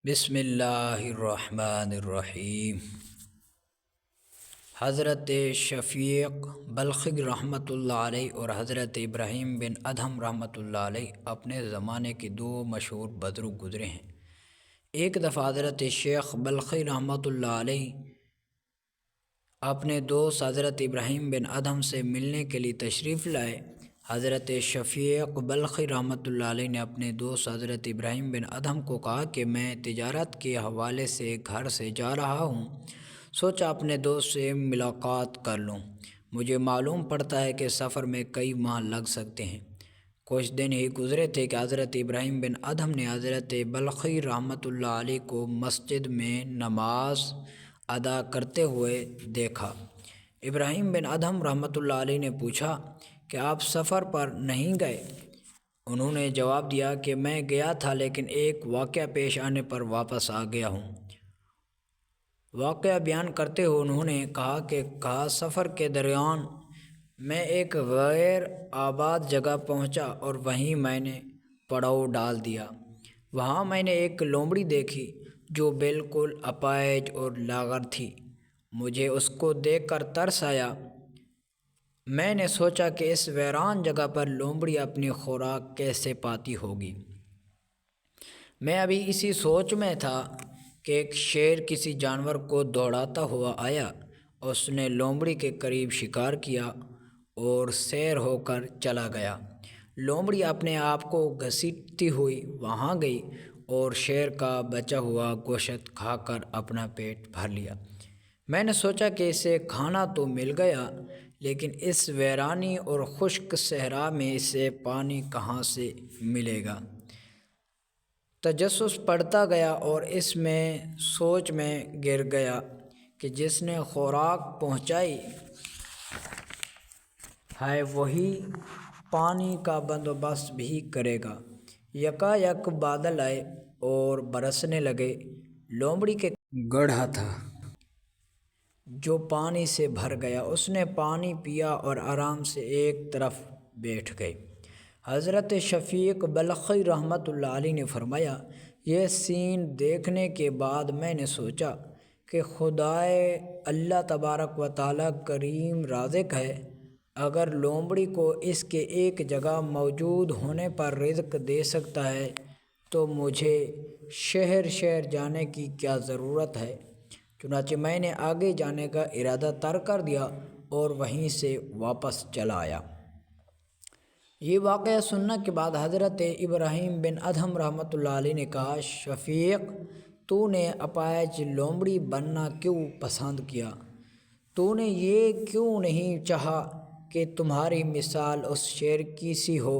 بسم اللہ الرحمن الرحیم۔ حضرت شفیق بلخی رحمۃ اللہ علیہ اور حضرت ابراہیم بن ادھم رحمۃ اللہ علیہ اپنے زمانے کے دو مشہور بزرگ گزرے ہیں۔ ایک دفعہ حضرت شیخ بلخی رحمۃ اللہ علیہ اپنے دوست حضرت ابراہیم بن ادھم سے ملنے کے لیے تشریف لائے۔ حضرت شفیق بلخی رحمۃ اللہ علیہ نے اپنے دوست حضرت ابراہیم بن ادھم کو کہا کہ میں تجارت کے حوالے سے گھر سے جا رہا ہوں، سوچا اپنے دوست سے ملاقات کر لوں۔ مجھے معلوم پڑتا ہے کہ سفر میں کئی ماہ لگ سکتے ہیں۔ کچھ دن ہی گزرے تھے کہ حضرت ابراہیم بن ادھم نے حضرت بلخی رحمۃ اللہ علیہ کو مسجد میں نماز ادا کرتے ہوئے دیکھا۔ ابراہیم بن ادھم رحمۃ اللہ علیہ نے پوچھا کہ آپ سفر پر نہیں گئے؟ انہوں نے جواب دیا کہ میں گیا تھا لیکن ایک واقعہ پیش آنے پر واپس آ گیا ہوں۔ واقعہ بیان کرتے ہوئے انہوں نے کہا سفر کے دوران میں ایک غیر آباد جگہ پہنچا اور وہیں میں نے پڑاؤ ڈال دیا۔ وہاں میں نے ایک لومڑی دیکھی جو بالکل اپاہج اور لاغر تھی۔ مجھے اس کو دیکھ کر ترس آیا۔ میں نے سوچا کہ اس ویران جگہ پر لومڑی اپنی خوراک کیسے پاتی ہوگی۔ میں ابھی اسی سوچ میں تھا کہ ایک شیر کسی جانور کو دوڑاتا ہوا آیا۔ اس نے لومڑی کے قریب شکار کیا اور سیر ہو کر چلا گیا۔ لومڑی اپنے آپ کو گھسیٹتی ہوئی وہاں گئی اور شیر کا بچا ہوا گوشت کھا کر اپنا پیٹ بھر لیا۔ میں نے سوچا کہ اسے کھانا تو مل گیا لیکن اس ویرانی اور خشک صحرا میں اسے پانی کہاں سے ملے گا؟ تجسس پڑتا گیا اور اس میں سوچ میں گر گیا کہ جس نے خوراک پہنچائی ہے وہی پانی کا بندوبست بھی کرے گا۔ یکایک بادل آئے اور برسنے لگے۔ لومڑی کے گڑھا تھا جو پانی سے بھر گیا۔ اس نے پانی پیا اور آرام سے ایک طرف بیٹھ گئی۔ حضرت شفیق بلخی رحمۃ اللہ علیہ نے فرمایا، یہ سین دیکھنے کے بعد میں نے سوچا کہ خدائے اللہ تبارک و تعالیٰ کریم رازق ہے۔ اگر لومڑی کو اس کے ایک جگہ موجود ہونے پر رزق دے سکتا ہے تو مجھے شہر جانے کی کیا ضرورت ہے؟ چنانچہ میں نے آگے جانے کا ارادہ ترک کر دیا اور وہیں سے واپس چلا آیا۔ یہ واقعہ سننے کے بعد حضرت ابراہیم بن ادھم رحمۃ اللہ علیہ نے کہا، شفیق تو نے اپاہج لومڑی بننا کیوں پسند کیا؟ تو نے یہ کیوں نہیں چاہا کہ تمہاری مثال اس شیر کی سی ہو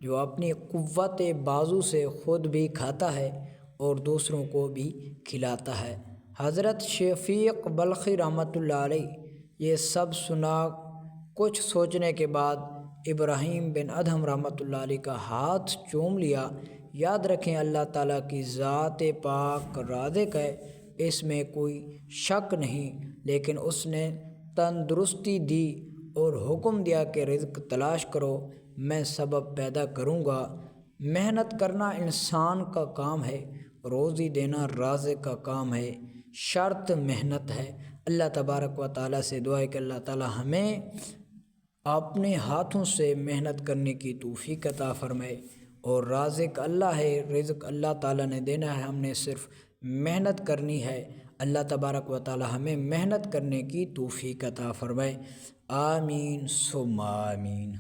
جو اپنی قوت بازو سے خود بھی کھاتا ہے اور دوسروں کو بھی کھلاتا ہے؟ حضرت شفیق بلخی رحمۃ اللہ علیہ یہ سب سنا کچھ سوچنے کے بعد ابراہیم بن ادھم رحمۃ اللہ علیہ کا ہاتھ چوم لیا۔ یاد رکھیں اللہ تعالیٰ کی ذات پاک رازق ہے، اس میں کوئی شک نہیں، لیکن اس نے تندرستی دی اور حکم دیا کہ رزق تلاش کرو، میں سبب پیدا کروں گا۔ محنت کرنا انسان کا کام ہے، روزی دینا رازق کا کام ہے، شرط محنت ہے۔ اللہ تبارک و تعالیٰ سے دعا ہے کہ اللہ تعالیٰ ہمیں اپنے ہاتھوں سے محنت کرنے کی توفیق عطا فرمائے، اور رازق اللہ ہے، رزق اللہ تعالیٰ نے دینا ہے، ہم نے صرف محنت کرنی ہے۔ اللہ تبارک و تعالیٰ ہمیں محنت کرنے کی توفیق عطا فرمائے۔ آمین ثم آمین۔